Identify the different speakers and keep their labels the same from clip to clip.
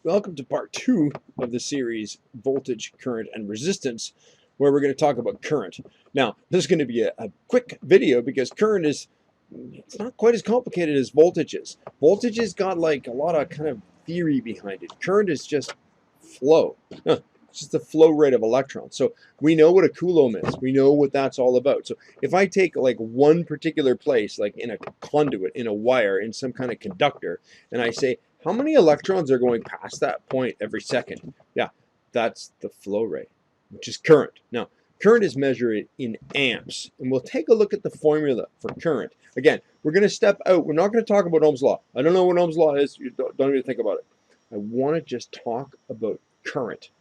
Speaker 1: Welcome to part 2 of the series Voltage, Current, and Resistance, where we're going to talk about current. Now, this is going to be a quick video because current it's not quite as complicated as voltage is. Voltage has got like a lot of kind of theory behind it. Current is just flow. It's just the flow rate of electrons. So we know what a coulomb is. We know what that's all about. So if I take like one particular place, like in a conduit, in a wire, in some kind of conductor, and I say, how many electrons are going past that point every second? Yeah, that's the flow rate, which is current. Now, current is measured in amps, and we'll take a look at the formula for current. Again, we're going to step out. We're not going to talk about Ohm's law. I don't know what Ohm's law is. You don't even think about it. I want to just talk about current.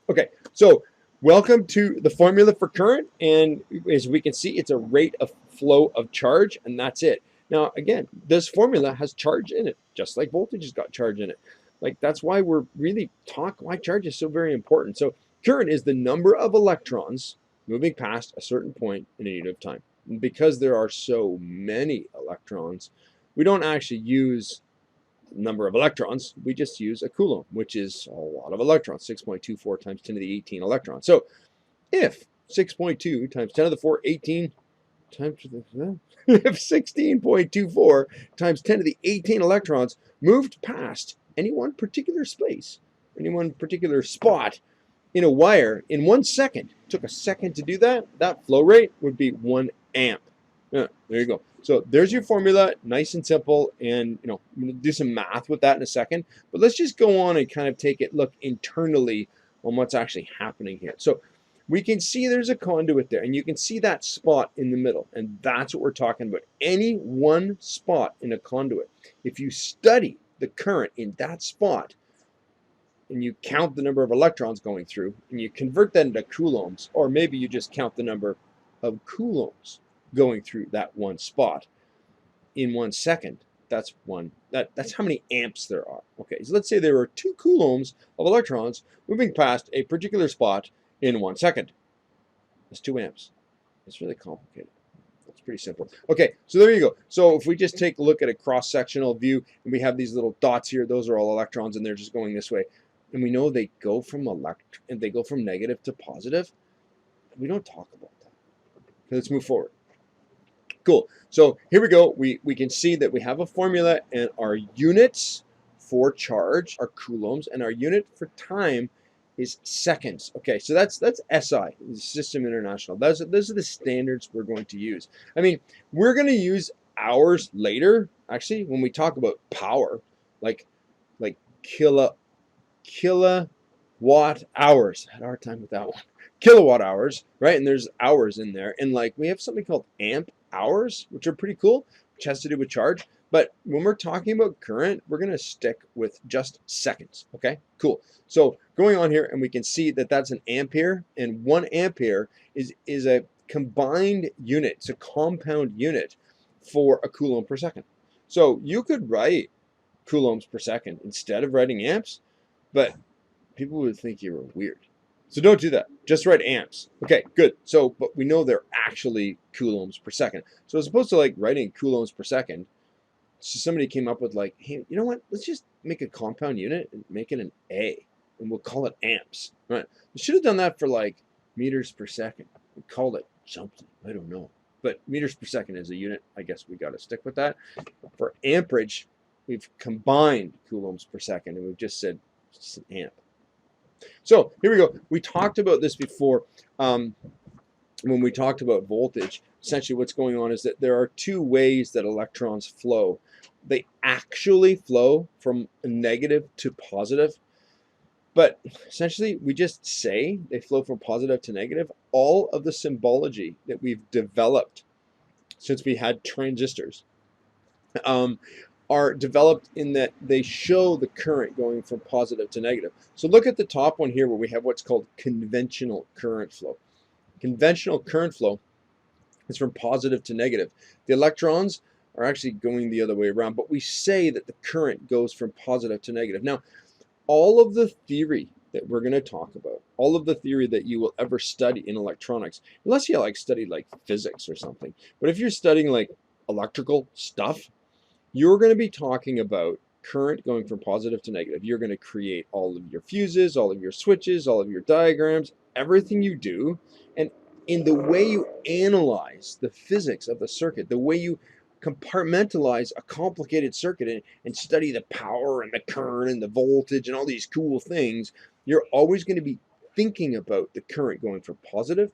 Speaker 1: Okay, so welcome to the formula for current, and as we can see, it's a rate of flow of charge, and that's it. Now, again, this formula has charge in it, just like voltage has got charge in it. Like, that's why we're really why charge is so very important. So current is the number of electrons moving past a certain point in a unit of time. And because there are so many electrons, we don't actually use number of electrons, we just use a coulomb, which is a lot of electrons, 6.24 times 10 to the 18 electrons. So if 6.2 times 10 to the 4, 18 times if 16.24 times 10 to the 18 electrons moved past any one particular space, any one particular spot in a wire in 1 second, took a second to do that, that flow rate would be 1 amp. Yeah, there you go. So there's your formula, nice and simple, and I'm going to do some math with that in a second. But let's just go on and kind of take a look internally on what's actually happening here. So we can see there's a conduit there, and you can see that spot in the middle, and that's what we're talking about. Any one spot in a conduit, if you study the current in that spot, and you count the number of electrons going through, and you convert that into coulombs, or maybe you just count the number of coulombs going through that one spot in 1 second. That's how many amps there are. Okay, so let's say there are 2 coulombs of electrons moving past a particular spot in 1 second. That's 2 amps. It's really complicated. It's pretty simple. Okay, so there you go. So if we just take a look at a cross-sectional view, and we have these little dots here, those are all electrons, and they're just going this way. And we know they go from negative to positive. We don't talk about that. Let's move forward. Cool. So here we go. We can see that we have a formula, and our units for charge are coulombs, and our unit for time is seconds. Okay, so that's SI, System International. Those are the standards we're going to use. I mean, we're going to use hours later, actually, when we talk about power, like kilowatt hours. I had a hard time with that one. Kilowatt hours, right? And there's hours in there. And like we have something called amp hours, which are pretty cool, which has to do with charge. But when we're talking about current, we're going to stick with just seconds. Okay, cool. So going on here, and we can see that that's an ampere, and 1 ampere is a combined unit. It's a compound unit for a coulomb per second. So you could write coulombs per second instead of writing amps, but people would think you were weird. So don't do that. Just write amps. Okay, good. So, but we know they're actually coulombs per second. So as opposed to like writing coulombs per second, so somebody came up with like, hey, you know what? Let's just make a compound unit and make it an A, and we'll call it amps. Right? We should have done that for like meters per second. We called it something. I don't know. But meters per second is a unit. I guess we got to stick with that. For amperage, we've combined coulombs per second, and we've just said it's an amp. So here we go. We talked about this before when we talked about voltage. Essentially what's going on is that there are 2 ways that electrons flow. They actually flow from negative to positive, but essentially we just say they flow from positive to negative. All of the symbology that we've developed since we had transistors are developed in that they show the current going from positive to negative. So look at the top one here where we have what's called conventional current flow. Conventional current flow is from positive to negative. The electrons are actually going the other way around, but we say that the current goes from positive to negative. Now, all of the theory that we're going to talk about, all of the theory that you will ever study in electronics, unless you like study like physics or something, but if you're studying like electrical stuff, you're going to be talking about current going from positive to negative, you're going to create all of your fuses, all of your switches, all of your diagrams, everything you do. And in the way you analyze the physics of the circuit, the way you compartmentalize a complicated circuit and study the power and the current and the voltage and all these cool things, you're always going to be thinking about the current going from positive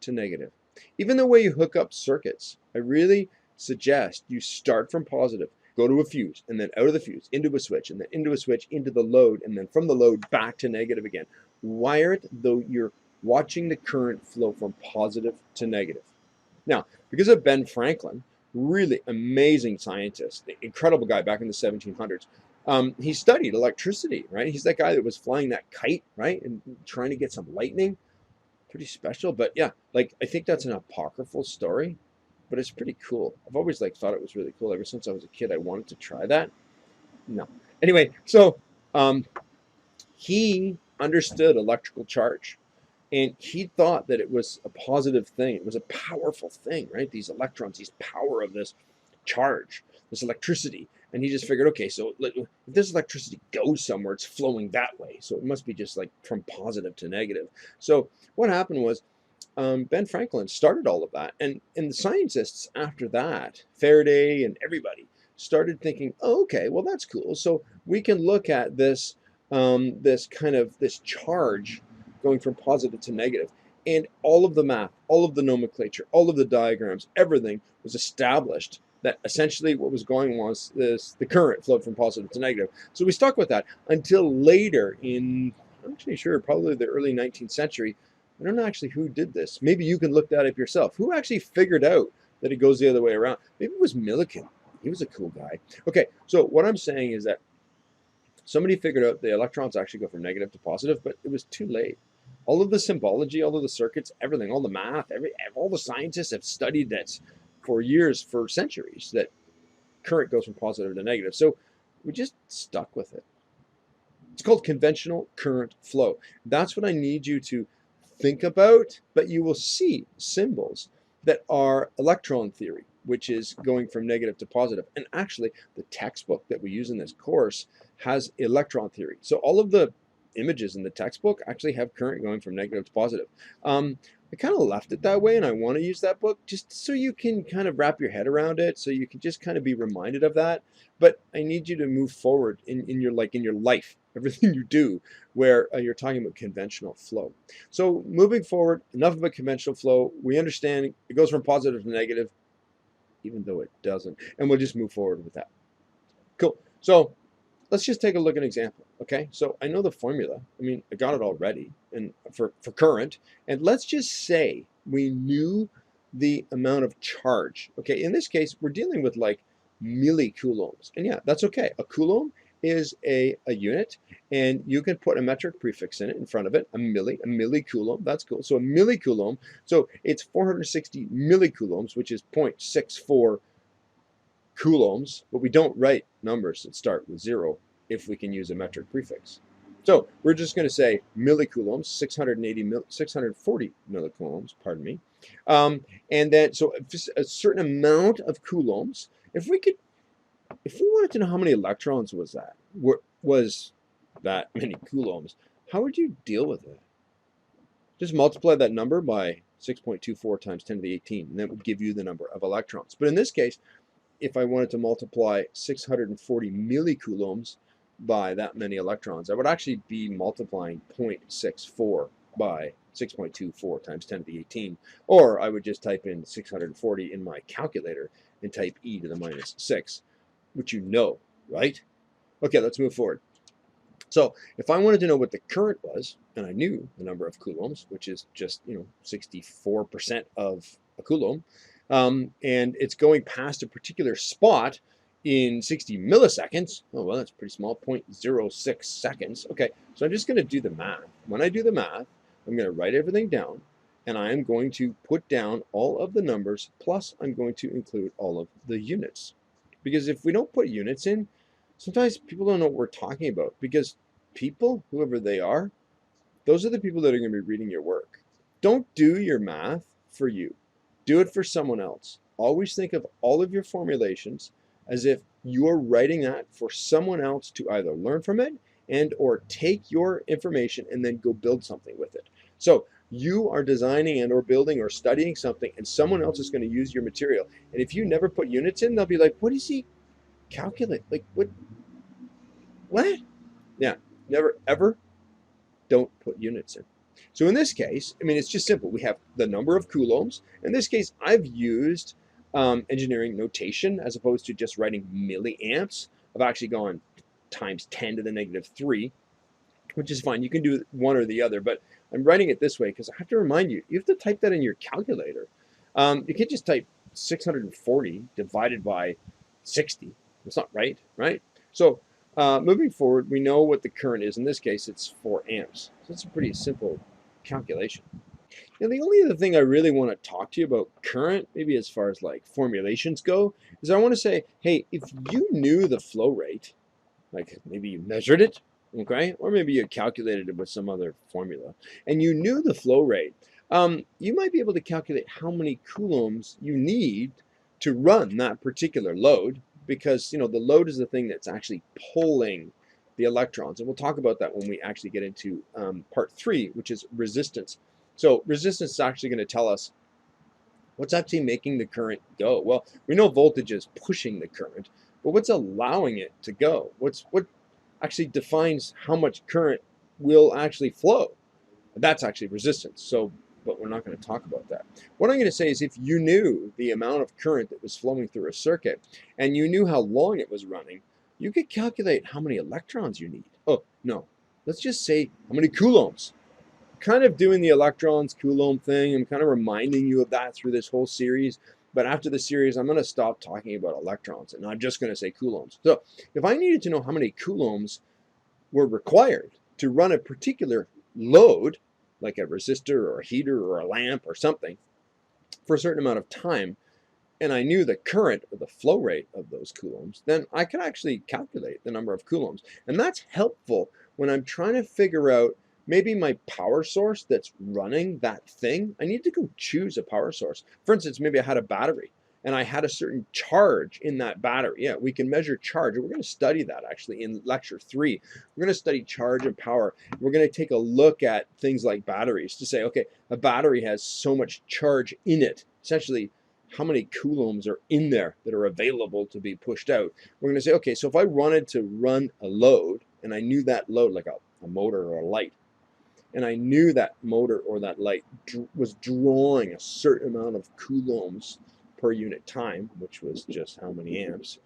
Speaker 1: to negative. Even the way you hook up circuits, I really suggest you start from positive, go to a fuse, and then out of the fuse, into a switch, and then into a switch, into the load, and then from the load back to negative again. Wire it though you're watching the current flow from positive to negative. Now, because of Ben Franklin, really amazing scientist, incredible guy back in the 1700s, he studied electricity, right? He's that guy that was flying that kite, right, and trying to get some lightning. Pretty special, but yeah, like I think that's an apocryphal story, but it's pretty cool. I've always thought it was really cool. Ever since I was a kid, I wanted to try that. No. Anyway, so he understood electrical charge, and he thought that it was a positive thing. It was a powerful thing, right? These electrons, these power of this charge, this electricity. And he just figured, okay, so if this electricity goes somewhere, it's flowing that way. So it must be just like from positive to negative. So what happened was Ben Franklin started all of that. And the scientists after that, Faraday and everybody, started thinking, oh, okay, well, that's cool. So we can look at this, this charge going from positive to negative. And all of the math, all of the nomenclature, all of the diagrams, everything was established that essentially what was going was the current flowed from positive to negative. So we stuck with that until later in, I'm actually sure, probably the early 19th century. I don't know actually who did this. Maybe you can look that up yourself. Who actually figured out that it goes the other way around? Maybe it was Millikan. He was a cool guy. Okay, so what I'm saying is that somebody figured out the electrons actually go from negative to positive, but it was too late. All of the symbology, all of the circuits, everything, all the math, all the scientists have studied this for years, for centuries, that current goes from positive to negative. So we just stuck with it. It's called conventional current flow. That's what I need you to think about, but you will see symbols that are electron theory, which is going from negative to positive. And actually, the textbook that we use in this course has electron theory. So all of the images in the textbook actually have current going from negative to positive. I kind of left it that way, and I want to use that book just so you can kind of wrap your head around it, so you can just kind of be reminded of that. But I need you to move forward in your life, everything you do, where you're talking about conventional flow. So moving forward, enough about conventional flow. We understand it goes from positive to negative, even though it doesn't, and we'll just move forward with that. Cool. So let's just take a look at an example, okay? So I know the formula. I mean, I got it already, and for current. And let's just say we knew the amount of charge. Okay, in this case, we're dealing with like millicoulombs. And yeah, that's okay. A coulomb is a unit, and you can put a metric prefix in it, in front of it, a millicoulomb. That's cool. So a millicoulomb, so it's 460 millicoulombs, which is 0.64 coulombs, but we don't write numbers that start with 0 if we can use a metric prefix. So we're just going to say millicoulombs, 640 millicoulombs, pardon me. And then, so a certain amount of coulombs, if we wanted to know how many electrons was that many coulombs, how would you deal with it? Just multiply that number by 6.24 times 10 to the 18, and that would give you the number of electrons. But in this case, if I wanted to multiply 640 millicoulombs by that many electrons, I would actually be multiplying 0.64 by 6.24 times 10 to the 18. Or I would just type in 640 in my calculator and type e to the minus 6, which you know, right? Okay, let's move forward. So if I wanted to know what the current was, and I knew the number of coulombs, which is just 64% of a coulomb, and it's going past a particular spot in 60 milliseconds. Oh, well, that's pretty small, 0.06 seconds. Okay, so I'm just going to do the math. When I do the math, I'm going to write everything down, and I am going to put down all of the numbers, plus I'm going to include all of the units. Because if we don't put units in, sometimes people don't know what we're talking about, because people, whoever they are, those are the people that are going to be reading your work. Don't do your math for you. Do it for someone else. Always think of all of your formulations as if you're writing that for someone else to either learn from it and or take your information and then go build something with it. So you are designing and or building or studying something, and someone else is going to use your material. And if you never put units in, they'll be like, what does he calculate? Like, what? Yeah, never, ever don't put units in. So in this case, I mean, it's just simple. We have the number of coulombs. In this case, I've used engineering notation as opposed to just writing milliamps. I've actually gone times 10 to the -3, which is fine. You can do one or the other, but I'm writing it this way because I have to remind you, you have to type that in your calculator. You can't just type 640 divided by 60. It's not right, right? So moving forward, we know what the current is. In this case, it's 4 amps. So it's a pretty simple calculation. Now, the only other thing I really want to talk to you about current, maybe as far as like formulations go, is I want to say, hey, if you knew the flow rate, like maybe you measured it, okay, or maybe you calculated it with some other formula, and you knew the flow rate, you might be able to calculate how many coulombs you need to run that particular load, because the load is the thing that's actually pulling the electrons, and we'll talk about that when we actually get into part 3, which is resistance. So resistance is actually going to tell us what's actually making the current go. Well, we know voltage is pushing the current, but what's allowing it to go? What actually defines how much current will actually flow? That's actually resistance. So, but we're not going to talk about that. What I'm going to say is if you knew the amount of current that was flowing through a circuit and you knew how long it was running, you could calculate how many electrons you need. Oh, no. Let's just say how many coulombs. Kind of doing the electrons coulomb thing. I'm kind of reminding you of that through this whole series. But after the series, I'm going to stop talking about electrons and I'm just going to say coulombs. So if I needed to know how many coulombs were required to run a particular load, like a resistor or a heater or a lamp or something, for a certain amount of time, and I knew the current or the flow rate of those coulombs, then I could actually calculate the number of coulombs. And that's helpful when I'm trying to figure out maybe my power source that's running that thing. I need to go choose a power source. For instance, maybe I had a battery and I had a certain charge in that battery. Yeah, we can measure charge. We're going to study that actually in lecture 3. We're going to study charge and power. We're going to take a look at things like batteries to say, okay, a battery has so much charge in it. Essentially, how many coulombs are in there that are available to be pushed out. We're going to say, okay, so if I wanted to run a load and I knew that load, like a motor or a light, and I knew that motor or that light was drawing a certain amount of coulombs per unit time, which was just how many amps,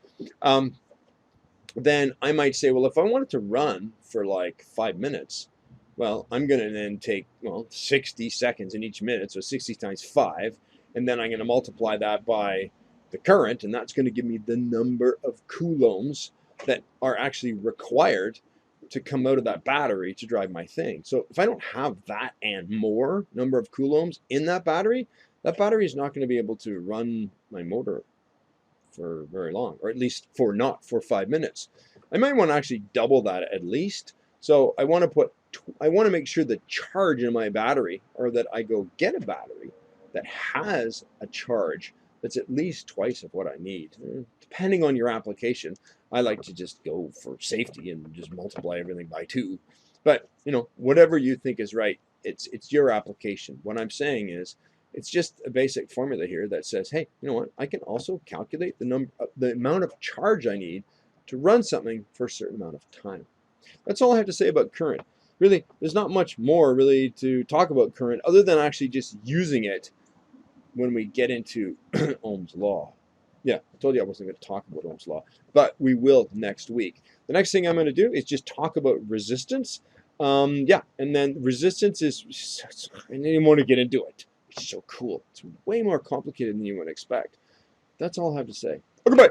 Speaker 1: then I might say, well, if I wanted to run for like 5 minutes, well, I'm going to then take, 60 seconds in each minute, so 60 times 5, and then I'm going to multiply that by the current, and that's going to give me the number of coulombs that are actually required to come out of that battery to drive my thing. So if I don't have that and more number of coulombs in that battery is not going to be able to run my motor for very long, or at least not for 5 minutes. I might want to actually double that at least. So I want to make sure the charge in my battery, or that I go get a battery that has a charge that's at least twice of what I need. Depending on your application, I like to just go for safety and just multiply everything by 2. But whatever you think is right, it's your application. What I'm saying is, it's just a basic formula here that says, hey, you know what? I can also calculate the amount of charge I need to run something for a certain amount of time. That's all I have to say about current. Really, there's not much more really to talk about current other than actually just using it when we get into Ohm's law. Yeah, I told you I wasn't going to talk about Ohm's law, but we will next week. The next thing I'm going to do is just talk about resistance. Yeah, and then resistance is, I didn't want to get into it. It's so cool. It's way more complicated than you would expect. That's all I have to say. Okay, bye.